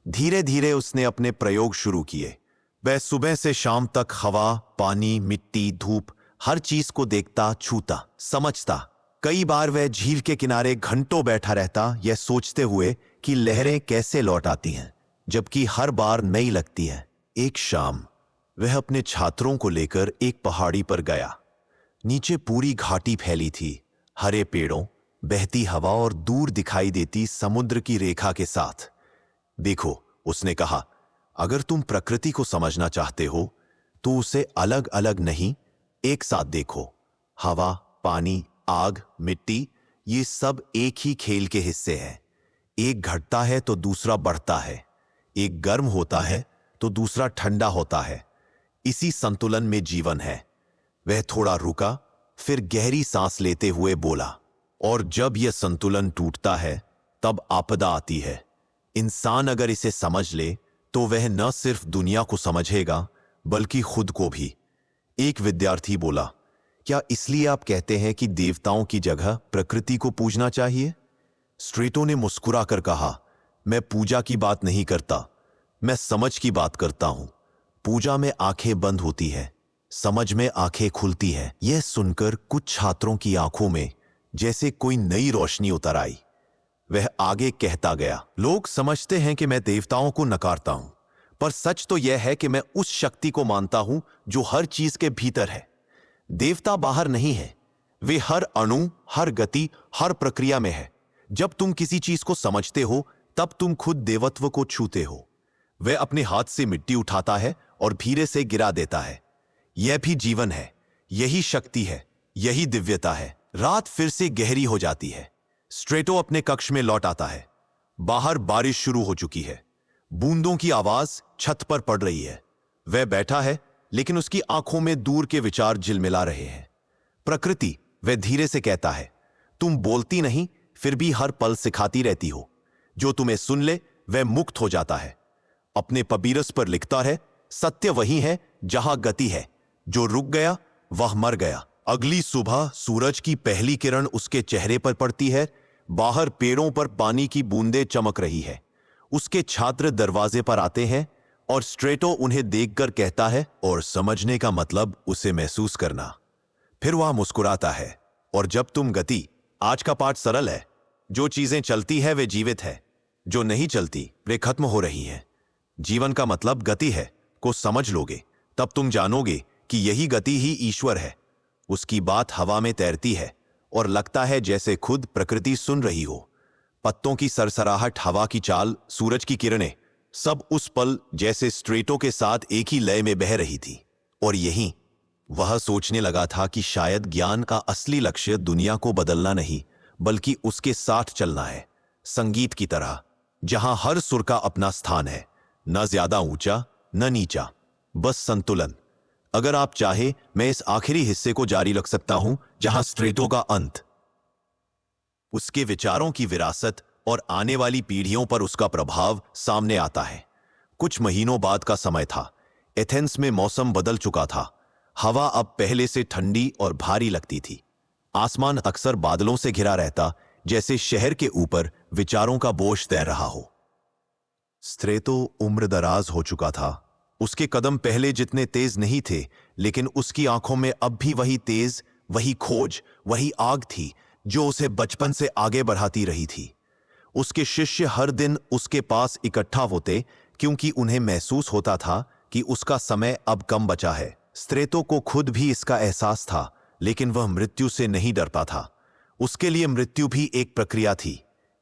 Speaker 1: धीरे धीरे उसने अपने प्रयोग शुरू किए। वह सुबह से शाम तक हवा, पानी, मिट्टी, धूप, हर चीज को देखता, छूता, समझता। कई बार वह झील के किनारे घंटों बैठा रहता, यह सोचते हुए कि लहरें कैसे लौट आती हैं, जबकि हर बार नई लगती है। एक शाम वह अपने छात्रों को लेकर एक पहाड़ी पर गया। नीचे पूरी घाटी फैली थी, हरे पेड़ों, बहती हवा और दूर दिखाई देती समुद्र की रेखा के साथ। देखो, उसने कहा, अगर तुम प्रकृति को समझना चाहते हो तो उसे अलग अलग नहीं, एक साथ देखो। हवा, पानी, आग, मिट्टी, ये सब एक ही खेल के हिस्से हैं। एक घटता है तो दूसरा बढ़ता है, एक गर्म होता है तो दूसरा ठंडा होता है। इसी संतुलन में जीवन है। वह थोड़ा रुका, फिर गहरी सांस लेते हुए बोला, और जब यह संतुलन टूटता है तब आपदा आती है। इंसान अगर इसे समझ ले तो वह न सिर्फ दुनिया को समझेगा बल्कि खुद को भी। एक विद्यार्थी बोला, क्या इसलिए आप कहते हैं कि देवताओं की जगह प्रकृति को पूजना चाहिए? स्ट्रेटो ने मुस्कुराकर कहा, मैं पूजा की बात नहीं करता, मैं समझ की बात करता हूं। पूजा में आंखें बंद होती है, समझ में आंखें खुलती है। यह सुनकर कुछ छात्रों की आंखों में जैसे कोई नई रोशनी उतर आई। वह आगे कहता गया, लोग समझते हैं कि मैं देवताओं को नकारता हूं, पर सच तो यह है कि मैं उस शक्ति को मानता हूं जो हर चीज के भीतर है। देवता बाहर नहीं है, वे हर अणु, हर गति, हर प्रक्रिया में है। जब तुम किसी चीज को समझते हो तब तुम खुद देवत्व को छूते हो। वह अपने हाथ से मिट्टी उठाता है और धीरे से गिरा देता है। यह भी जीवन है। यही शक्ति है, यही दिव्यता है। रात फिर से गहरी हो जाती है। स्ट्रेटो अपने कक्ष में लौट आता है। बाहर बारिश शुरू हो चुकी है। बूंदों की आवाज छत पर पड़ रही है। वह बैठा है, लेकिन उसकी आंखों में दूर के विचार झिलमिला रहे हैं। प्रकृति, वह धीरे से कहता है, तुम बोलती नहीं, फिर भी हर पल सिखाती रहती हो। जो तुम्हें सुन ले वह मुक्त हो जाता है। अपने पबीरस पर लिखता है, सत्य वही है जहां गति है। जो रुक गया वह मर गया। अगली सुबह सूरज की पहली किरण उसके चेहरे पर पड़ती है। बाहर पेड़ों पर पानी की बूंदें चमक रही है। उसके छात्र दरवाजे पर आते हैं और स्ट्रेटो उन्हें देखकर कहता है, और समझने का मतलब उसे महसूस करना। फिर वह मुस्कुराता है, और जब तुम गति, आज का पाठ सरल है। जो चीजें चलती है वे जीवित है, जो नहीं चलती वे खत्म हो रही हैं। जीवन का मतलब गति है को समझ लोगे, तब तुम जानोगे कि यही गति ही ईश्वर है। उसकी बात हवा में तैरती है और लगता है जैसे खुद प्रकृति सुन रही हो। पत्तों की सरसराहट, हवा की चाल, सूरज की किरणें, सब उस पल जैसे स्ट्रेटो के साथ एक ही लय में बह रही थी। और यही वह सोचने लगा था कि शायद ज्ञान का असली लक्ष्य दुनिया को बदलना नहीं, बल्कि उसके साथ चलना है। संगीत की तरह, जहां हर सुर का अपना स्थान है, न ज्यादा ऊंचा न नीचा, बस संतुलन। अगर आप चाहे, मैं इस आखिरी हिस्से को जारी रख सकता हूं जहां स्ट्रेटो का अंत, उसके विचारों की विरासत और आने वाली पीढ़ियों पर उसका प्रभाव सामने आता है। कुछ महीनों बाद का समय था। एथेंस में मौसम बदल चुका था। हवा अब पहले से ठंडी और भारी लगती थी। आसमान अक्सर बादलों से घिरा रहता, जैसे शहर के ऊपर विचारों का बोझ तैर रहा हो। स्ट्रेटो उम्रदराज हो चुका था। उसके कदम पहले जितने तेज नहीं थे, लेकिन उसकी आंखों में अब भी वही तेज, वही खोज, वही आग थी जो उसे बचपन से आगे बढ़ाती रही थी। उसके शिष्य हर दिन उसके पास इकट्ठा होते, क्योंकि उन्हें महसूस होता था कि उसका समय अब कम बचा है। स्ट्रेटो को खुद भी इसका एहसास था, लेकिन वह मृत्यु से नहीं डरता था। उसके लिए मृत्यु भी एक प्रक्रिया थी,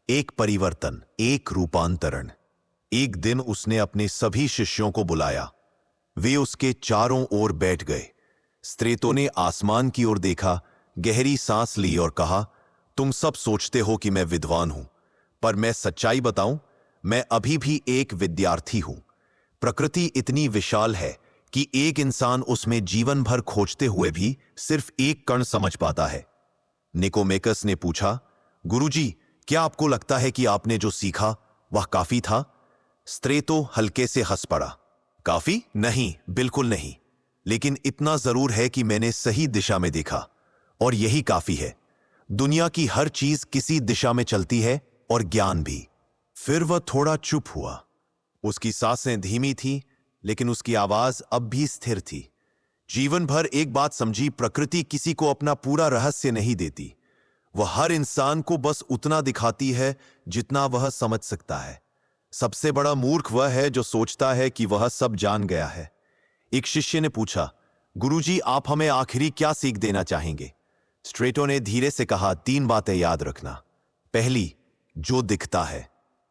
Speaker 1: एक परिवर्तन, एक रूपांतरण। एक दिन उसने अपने सभी शिष्यों को बुलाया। वे उसके चारों ओर बैठ गए। स्ट्रेटो ने आसमान की ओर देखा, गहरी सांस ली और कहा, तुम सब सोचते हो कि मैं विद्वान हूं, पर मैं सच्चाई बताऊं, मैं अभी भी एक विद्यार्थी हूं। प्रकृति इतनी विशाल है कि एक इंसान उसमें जीवन भर खोजते हुए भी सिर्फ एक कण समझ पाता है। निकोमेकस ने पूछा, गुरुजी, क्या आपको लगता है कि आपने जो सीखा वह काफी था? स्ट्रेटो हल्के से हंस पड़ा। काफी? नहीं, बिल्कुल नहीं, लेकिन इतना जरूर है कि मैंने सही दिशा में देखा, और यही काफी है। दुनिया की हर चीज किसी दिशा में चलती है, और ज्ञान भी। फिर वह थोड़ा चुप हुआ। उसकी सांसें धीमी थी, लेकिन उसकी आवाज अब भी स्थिर थी। जीवन भर एक बात समझी, प्रकृति किसी को अपना पूरा रहस्य नहीं देती। वह हर इंसान को बस उतना दिखाती है जितना वह समझ सकता है। सबसे बड़ा मूर्ख वह है जो सोचता है कि वह सब जान गया है। एक शिष्य ने पूछा, गुरुजी, आप हमें आखिरी क्या सीख देना चाहेंगे? स्ट्रेटो ने धीरे से कहा, 3 बातें याद रखना। पहली, जो दिखता है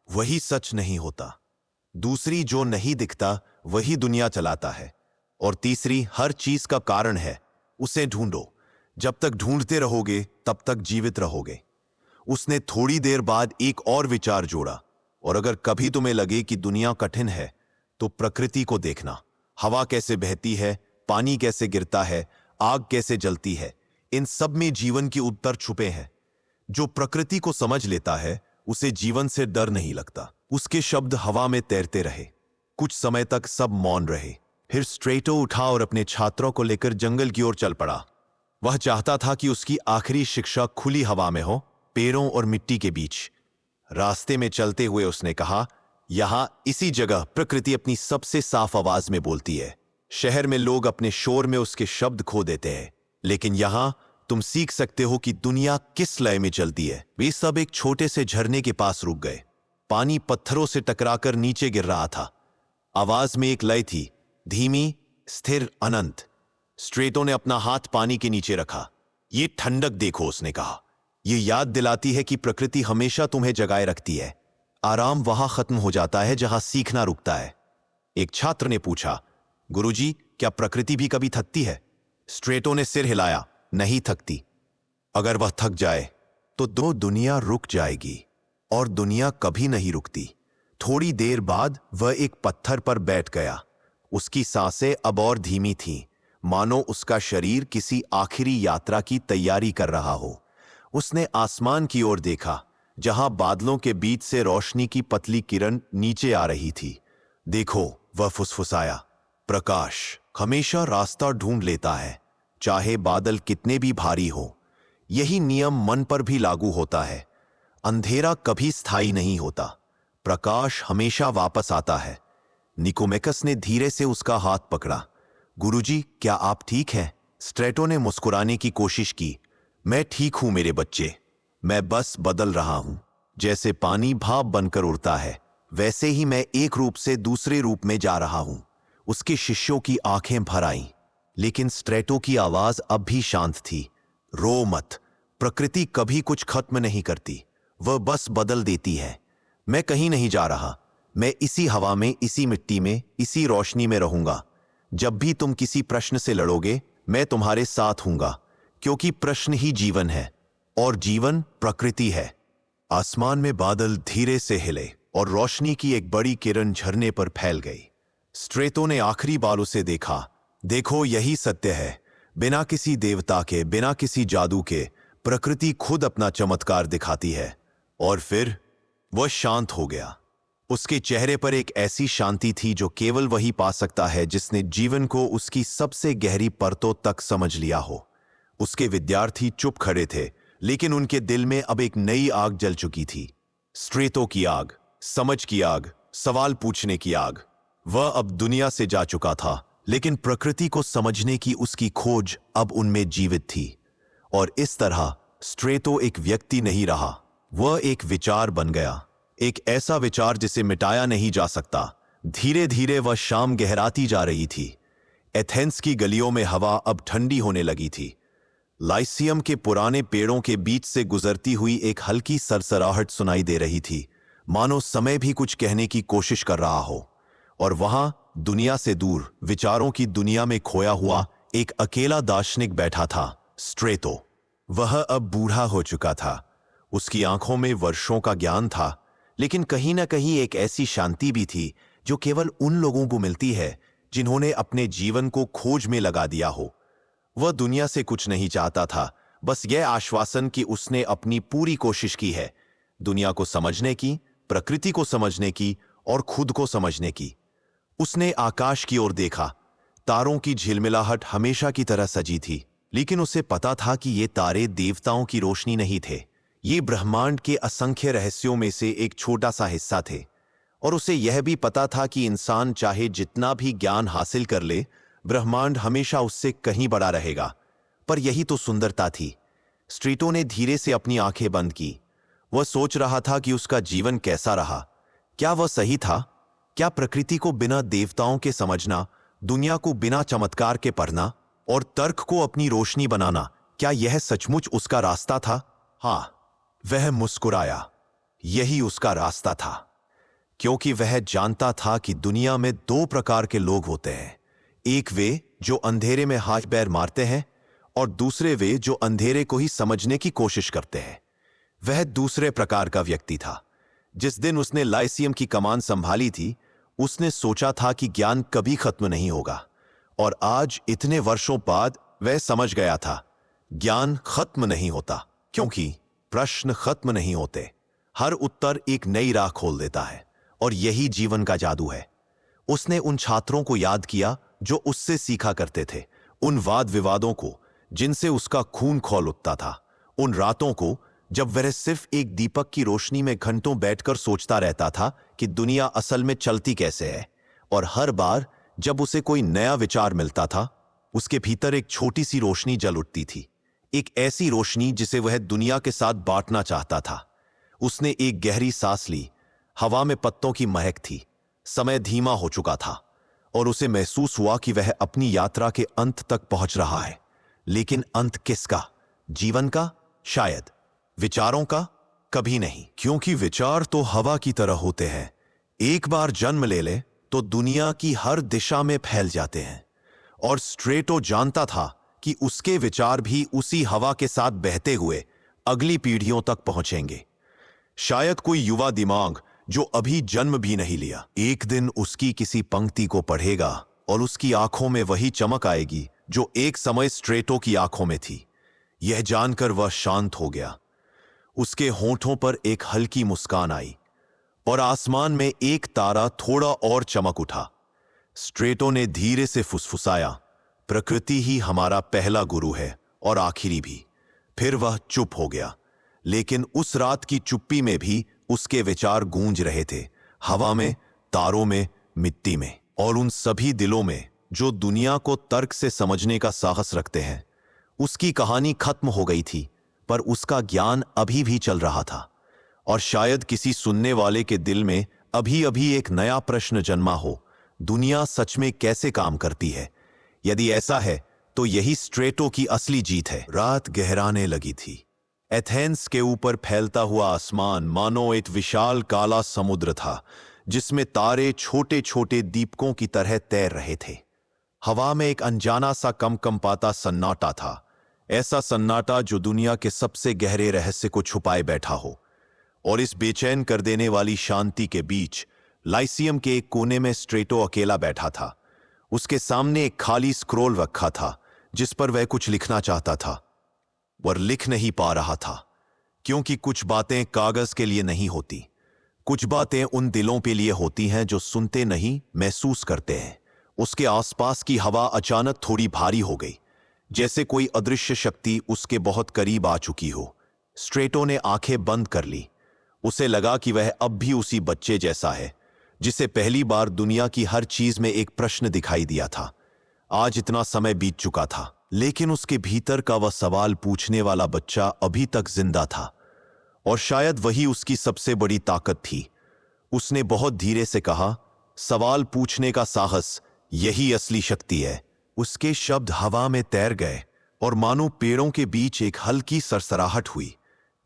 Speaker 1: वही सच नहीं होता। दूसरी, जो नहीं दिखता वही दुनिया चलाता है। और तीसरी, हर चीज का कारण है, उसे ढूंढो। जब तक ढूंढते रहोगे तब तक जीवित रहोगे। उसने थोड़ी देर बाद एक और विचार जोड़ा, और अगर कभी तुम्हें लगे कि दुनिया कठिन है, तो प्रकृति को देखना। हवा कैसे बहती है, पानी कैसे गिरता है, आग कैसे जलती है, इन सब में जीवन के उत्तर छुपे हैं। जो प्रकृति को समझ लेता है, उसे जीवन से डर नहीं लगता। उसके शब्द हवा में तैरते रहे। कुछ समय तक सब मौन रहे। फिर स्ट्रेटो उठा और अपने छात्रों को लेकर जंगल की ओर चल पड़ा। वह चाहता था कि उसकी आखिरी शिक्षा खुली हवा में हो, पेड़ों और मिट्टी के बीच। रास्ते में चलते हुए उसने कहा, यहां इसी जगह प्रकृति अपनी सबसे साफ आवाज में बोलती है। शहर में लोग अपने शोर में उसके शब्द खो देते हैं, लेकिन यहां तुम सीख सकते हो कि दुनिया किस लय में चलती है। वे सब एक छोटे से झरने के पास रुक गए। पानी पत्थरों से टकराकर नीचे गिर रहा था। आवाज में एक लय थी, धीमी, स्थिर, अनंत। स्ट्रेटो ने अपना हाथ पानी के नीचे रखा। ये ठंडक देखो, उसने कहा। ये याद दिलाती है कि प्रकृति हमेशा तुम्हें जगाए रखती है। आराम वहां खत्म हो जाता है जहां सीखना रुकता है। एक छात्र ने पूछा, गुरुजी, क्या प्रकृति भी कभी थकती है? स्ट्रेटो ने सिर हिलाया। नहीं थकती। अगर वह थक जाए तो दो दुनिया रुक जाएगी, और दुनिया कभी नहीं रुकती। थोड़ी देर बाद वह एक पत्थर पर बैठ गया। उसकी सांसें अब और धीमी थीं, मानो उसका शरीर किसी आखिरी यात्रा की तैयारी कर रहा हो। उसने आसमान की ओर देखा, जहां बादलों के बीच से रोशनी की पतली किरण नीचे आ रही थी। देखो, वह फुसफुसाया, प्रकाश हमेशा रास्ता ढूंढ लेता है, चाहे बादल कितने भी भारी हो। यही नियम मन पर भी लागू होता है। अंधेरा कभी स्थायी नहीं होता, प्रकाश हमेशा वापस आता है। निकोमेकस ने धीरे से उसका हाथ पकड़ा। गुरुजी, क्या आप ठीक हैं? स्ट्रेटो ने मुस्कुराने की कोशिश की। मैं ठीक हूं मेरे बच्चे, मैं बस बदल रहा हूं। जैसे पानी भाप बनकर उड़ता है, वैसे ही मैं एक रूप से दूसरे रूप में जा रहा हूं। उसके शिष्यों की आंखें भर आईं, लेकिन स्ट्रेटो की आवाज अब भी शांत थी। रो मत, प्रकृति कभी कुछ खत्म नहीं करती, वह बस बदल देती है। मैं कहीं नहीं जा रहा, मैं इसी हवा में, इसी मिट्टी में, इसी रोशनी में रहूंगा। जब भी तुम किसी प्रश्न से लड़ोगे, मैं तुम्हारे साथ हूंगा, क्योंकि प्रश्न ही जीवन है, और जीवन प्रकृति है। आसमान में बादल धीरे से हिले और रोशनी की एक बड़ी किरण झरने पर फैल गई। स्ट्रेटो ने आखिरी बार उसे देखा। देखो, यही सत्य है। बिना किसी देवता के, बिना किसी जादू के, प्रकृति खुद अपना चमत्कार दिखाती है। और फिर वह शांत हो गया। उसके चेहरे पर एक ऐसी शांति थी जो केवल वही पा सकता है जिसने जीवन को उसकी सबसे गहरी परतों तक समझ लिया हो। उसके विद्यार्थी चुप खड़े थे, लेकिन उनके दिल में अब एक नई आग जल चुकी थी। स्ट्रेटो की आग, समझ की आग, सवाल पूछने की आग। वह अब दुनिया से जा चुका था, लेकिन प्रकृति को समझने की उसकी खोज अब उनमें जीवित थी। और इस तरह स्ट्रेटो एक व्यक्ति नहीं रहा, वह एक विचार बन गया। एक ऐसा विचार जिसे मिटाया नहीं जा सकता। धीरे धीरे वह शाम गहराती जा रही थी। एथेंस की गलियों में हवा अब ठंडी होने लगी थी। लाइसियम के पुराने पेड़ों के बीच से गुजरती हुई एक हल्की सरसराहट सुनाई दे रही थी, मानो समय भी कुछ कहने की कोशिश कर रहा हो। और वहां, दुनिया से दूर, विचारों की दुनिया में खोया हुआ एक अकेला दार्शनिक बैठा था, स्ट्रेटो। वह अब बूढ़ा हो चुका था। उसकी आंखों में वर्षों का ज्ञान था, लेकिन कहीं ना कहीं एक ऐसी शांति भी थी जो केवल उन लोगों को मिलती है जिन्होंने अपने जीवन को खोज में लगा दिया हो। वह दुनिया से कुछ नहीं चाहता था, बस यह आश्वासन कि उसने अपनी पूरी कोशिश की है, दुनिया को समझने की, प्रकृति को समझने की, और खुद को समझने की। उसने आकाश की ओर देखा। तारों की झिलमिलाहट हमेशा की तरह सजी थी, लेकिन उसे पता था कि ये तारे देवताओं की रोशनी नहीं थे। ये ब्रह्मांड के असंख्य रहस्यों में से एक छोटा सा हिस्सा थे। और उसे यह भी पता था कि इंसान चाहे जितना भी ज्ञान हासिल कर ले, ब्रह्मांड हमेशा उससे कहीं बड़ा रहेगा। पर यही तो सुंदरता थी। स्ट्रेटो ने धीरे से अपनी आंखें बंद की। वह सोच रहा था कि उसका जीवन कैसा रहा। क्या वह सही था? क्या प्रकृति को बिना देवताओं के समझना, दुनिया को बिना चमत्कार के पढ़ना, और तर्क को अपनी रोशनी बनाना, क्या यह सचमुच उसका रास्ता था? हाँ, वह मुस्कुराया। यही उसका रास्ता था, क्योंकि वह जानता था कि दुनिया में दो प्रकार के लोग होते हैं। एक वे जो अंधेरे में हाथ पैर मारते हैं, और दूसरे वे जो अंधेरे को ही समझने की कोशिश करते हैं। वह दूसरे प्रकार का व्यक्ति था। जिस दिन उसने लाइसियम की कमान संभाली थी, उसने सोचा था कि ज्ञान कभी खत्म नहीं होगा। और आज, इतने वर्षों बाद, वह समझ गया था, ज्ञान खत्म नहीं होता, क्योंकि प्रश्न खत्म नहीं होते। हर उत्तर एक नई राह खोल देता है, और यही जीवन का जादू है। उसने उन छात्रों को याद किया जो उससे सीखा करते थे, उन वाद विवादों को जिनसे उसका खून खौल उठता था, उन रातों को जब वह सिर्फ एक दीपक की रोशनी में घंटों बैठकर सोचता रहता था कि दुनिया असल में चलती कैसे है। और हर बार जब उसे कोई नया विचार मिलता था, उसके भीतर एक छोटी सी रोशनी जल उठती थी, एक ऐसी रोशनी जिसे वह दुनिया के साथ बांटना चाहता था। उसने एक गहरी सांस ली। हवा में पत्तों की महक थी। समय धीमा हो चुका था, और उसे महसूस हुआ कि वह अपनी यात्रा के अंत तक पहुंच रहा है। लेकिन अंत किसका? जीवन का? शायद। विचारों का? कभी नहीं, क्योंकि विचार तो हवा की तरह होते हैं। एक बार जन्म ले ले तो दुनिया की हर दिशा में फैल जाते हैं। और स्ट्रेटो जानता था कि उसके विचार भी उसी हवा के साथ बहते हुए अगली पीढ़ियों तक पहुंचेंगे। शायद कोई युवा दिमाग जो अभी जन्म भी नहीं लिया एक दिन उसकी किसी पंक्ति को पढ़ेगा और उसकी आंखों में वही चमक आएगी जो एक समय स्ट्रेटो की आंखों में थी। यह जानकर वह शांत हो गया। उसके होठों पर एक हल्की मुस्कान आई और आसमान में एक तारा थोड़ा और चमक उठा। स्ट्रेटो ने धीरे से फुसफुसाया, प्रकृति ही हमारा पहला गुरु है और आखिरी भी। फिर वह चुप हो गया, लेकिन उस रात की चुप्पी में भी उसके विचार गूंज रहे थे, हवा में, तारों में, मिट्टी में और उन सभी दिलों में जो दुनिया को तर्क से समझने का साहस रखते हैं। उसकी कहानी खत्म हो गई थी, पर उसका ज्ञान अभी भी चल रहा था और शायद किसी सुनने वाले के दिल में अभी अभी एक नया प्रश्न जन्मा हो, दुनिया सच में कैसे काम करती है? यदि ऐसा है तो यही स्ट्रेटो की असली जीत है। रात गहराने लगी थी। एथेंस के ऊपर फैलता हुआ आसमान मानो एक विशाल काला समुद्र था, जिसमें तारे छोटे छोटे दीपकों की तरह तैर रहे थे। हवा में एक अनजाना सा कंपकंपाता सन्नाटा था, ऐसा सन्नाटा जो दुनिया के सबसे गहरे रहस्य को छुपाए बैठा हो। और इस बेचैन कर देने वाली शांति के बीच लाइसियम के एक कोने में स्ट्रेटो अकेला बैठा था। उसके सामने एक खाली स्क्रोल रखा था जिस पर वह कुछ लिखना चाहता था, वह लिख नहीं पा रहा था, क्योंकि कुछ बातें कागज के लिए नहीं होती। कुछ बातें उन दिलों के लिए होती हैं जो सुनते नहीं, महसूस करते हैं। उसके आसपास की हवा अचानक थोड़ी भारी हो गई, जैसे कोई अदृश्य शक्ति उसके बहुत करीब आ चुकी हो। स्ट्रेटो ने आंखें बंद कर ली। उसे लगा कि वह अब भी उसी बच्चे जैसा है जिसे पहली बार दुनिया की हर चीज में एक प्रश्न दिखाई दिया था। आज इतना समय बीत चुका था, लेकिन उसके भीतर का वह सवाल पूछने वाला बच्चा अभी तक जिंदा था और शायद वही उसकी सबसे बड़ी ताकत थी। उसने बहुत धीरे से कहा, सवाल पूछने का साहस, यही असली शक्ति है। उसके शब्द हवा में तैर गए और मानो पेड़ों के बीच एक हल्की सरसराहट हुई,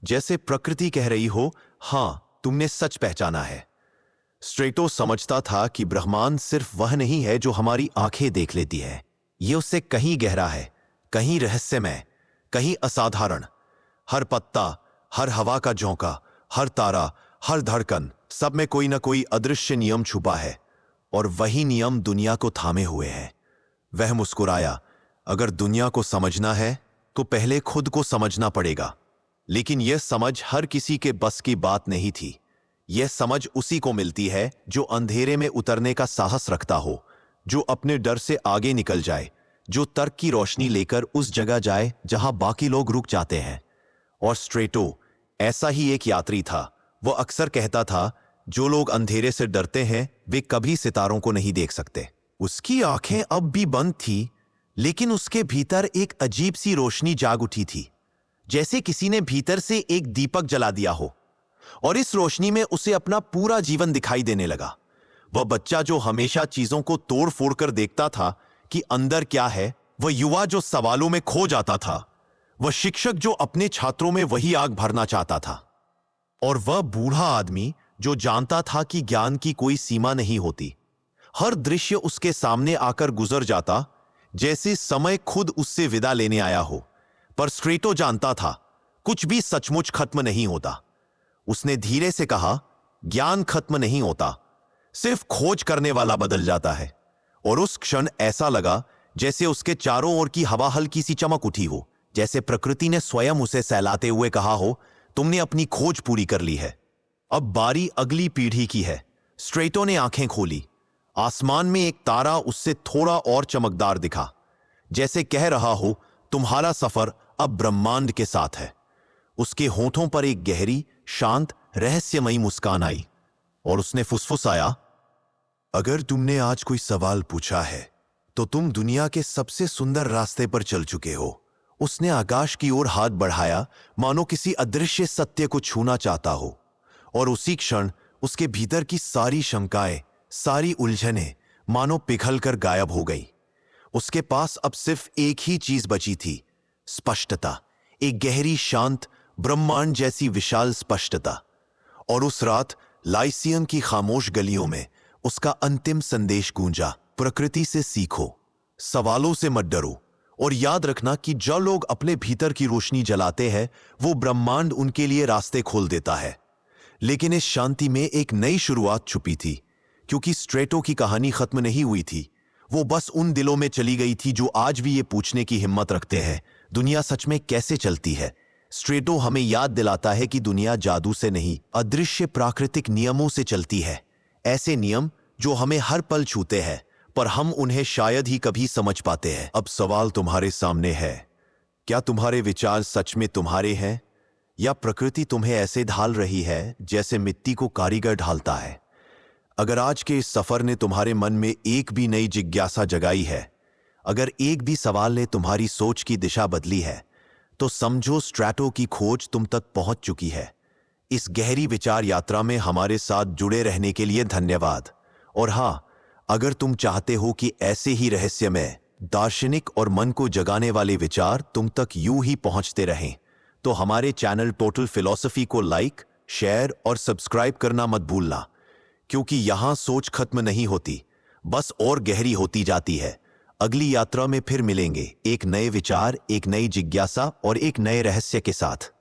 Speaker 1: जैसे प्रकृति कह रही हो, हां, तुमने सच पहचाना है। स्ट्रेटो समझता था कि ब्रह्मांड सिर्फ वह नहीं है जो हमारी आंखें देख लेती है। यह उससे कहीं गहरा है, कहीं रहस्यमय, कहीं असाधारण। हर पत्ता, हर हवा का झोंका, हर तारा, हर धड़कन, सब में कोई ना कोई अदृश्य नियम छुपा है और वही नियम दुनिया को थामे हुए हैं। वह मुस्कुराया, अगर दुनिया को समझना है तो पहले खुद को समझना पड़ेगा। लेकिन यह समझ हर किसी के बस की बात नहीं थी। यह समझ उसी को मिलती है जो अंधेरे में उतरने का साहस रखता हो, जो अपने डर से आगे निकल जाए, जो तर्क की रोशनी लेकर उस जगह जाए जहां बाकी लोग रुक जाते हैं। और स्ट्रेटो ऐसा ही एक यात्री था। वह अक्सर कहता था, जो लोग अंधेरे से डरते हैं वे कभी सितारों को नहीं देख सकते। उसकी आंखें अब भी बंद थी, लेकिन उसके भीतर एक अजीब सी रोशनी जाग उठी थी, जैसे किसी ने भीतर से एक दीपक जला दिया हो और इस रोशनी में उसे अपना पूरा जीवन दिखाई देने लगा। वह बच्चा जो हमेशा चीजों को तोड़ फोड़ कर देखता था कि अंदर क्या है, वह युवा जो सवालों में खो जाता था, वह शिक्षक जो अपने छात्रों में वही आग भरना चाहता था, और वह बूढ़ा आदमी जो जानता था कि ज्ञान की कोई सीमा नहीं होती। हर दृश्य उसके सामने आकर गुजर जाता, जैसे समय खुद उससे विदा लेने आया हो। पर स्ट्रेटो जानता था, कुछ भी सचमुच खत्म नहीं होता। उसने धीरे से कहा, ज्ञान खत्म नहीं होता, सिर्फ खोज करने वाला बदल जाता है। और उस क्षण ऐसा लगा जैसे उसके चारों ओर की हवा हल्की सी चमक उठी हो, जैसे प्रकृति ने स्वयं उसे सहलाते हुए कहा हो, तुमने अपनी खोज पूरी कर ली है, अब बारी अगली पीढ़ी की है। स्ट्रेटो ने आंखें खोली। आसमान में एक तारा उससे थोड़ा और चमकदार दिखा, जैसे कह रहा हो, तुम्हारा सफर अब ब्रह्मांड के साथ है। उसके होठों पर एक गहरी, शांत, रहस्यमयी मुस्कान आई और उसने फुसफुसाया, अगर तुमने आज कोई सवाल पूछा है तो तुम दुनिया के सबसे सुंदर रास्ते पर चल चुके हो। उसने आकाश की ओर हाथ बढ़ाया, मानो किसी अदृश्य सत्य को छूना चाहता हो, और उसी क्षण उसके भीतर की सारी शंकाएं, सारी उलझनें मानो पिघल कर गायब हो गई। उसके पास अब सिर्फ एक ही चीज बची थी, स्पष्टता, एक गहरी, शांत, ब्रह्मांड जैसी विशाल स्पष्टता। और उस रात लाइसियम की खामोश गलियों में उसका अंतिम संदेश गूंजा, प्रकृति से सीखो, सवालों से मत डरो, और याद रखना कि जो लोग अपने भीतर की रोशनी जलाते हैं वो ब्रह्मांड उनके लिए रास्ते खोल देता है। लेकिन इस शांति में एक नई शुरुआत छुपी थी, क्योंकि स्ट्रेटो की कहानी खत्म नहीं हुई थी। वो बस उन दिलों में चली गई थी जो आज भी ये पूछने की हिम्मत रखते हैं, दुनिया सच में कैसे चलती है। स्ट्रेटो हमें याद दिलाता है कि दुनिया जादू से नहीं, अदृश्य प्राकृतिक नियमों से चलती है। ऐसे नियम जो हमें हर पल छूते हैं, पर हम उन्हें शायद ही कभी समझ पाते हैं। अब सवाल तुम्हारे सामने है, क्या तुम्हारे विचार सच में तुम्हारे हैं, या प्रकृति तुम्हें ऐसे ढाल रही है जैसे मिट्टी को कारीगर ढालता है? अगर आज के इस सफर ने तुम्हारे मन में एक भी नई जिज्ञासा जगाई है, अगर एक भी सवाल ने तुम्हारी सोच की दिशा बदली है, तो समझो स्ट्रैटो की खोज तुम तक पहुंच चुकी है। इस गहरी विचार यात्रा में हमारे साथ जुड़े रहने के लिए धन्यवाद। और हाँ, अगर तुम चाहते हो कि ऐसे ही रहस्यमय, दार्शनिक और मन को जगाने वाले विचार तुम तक यूं ही पहुंचते रहें, तो हमारे चैनल टोटल फिलॉसफी को लाइक, शेयर और सब्सक्राइब करना मत भूलना, क्योंकि यहां सोच खत्म नहीं होती, बस और गहरी होती जाती है। अगली यात्रा में फिर मिलेंगे, एक नए विचार, एक नई जिज्ञासा और एक नए रहस्य के साथ।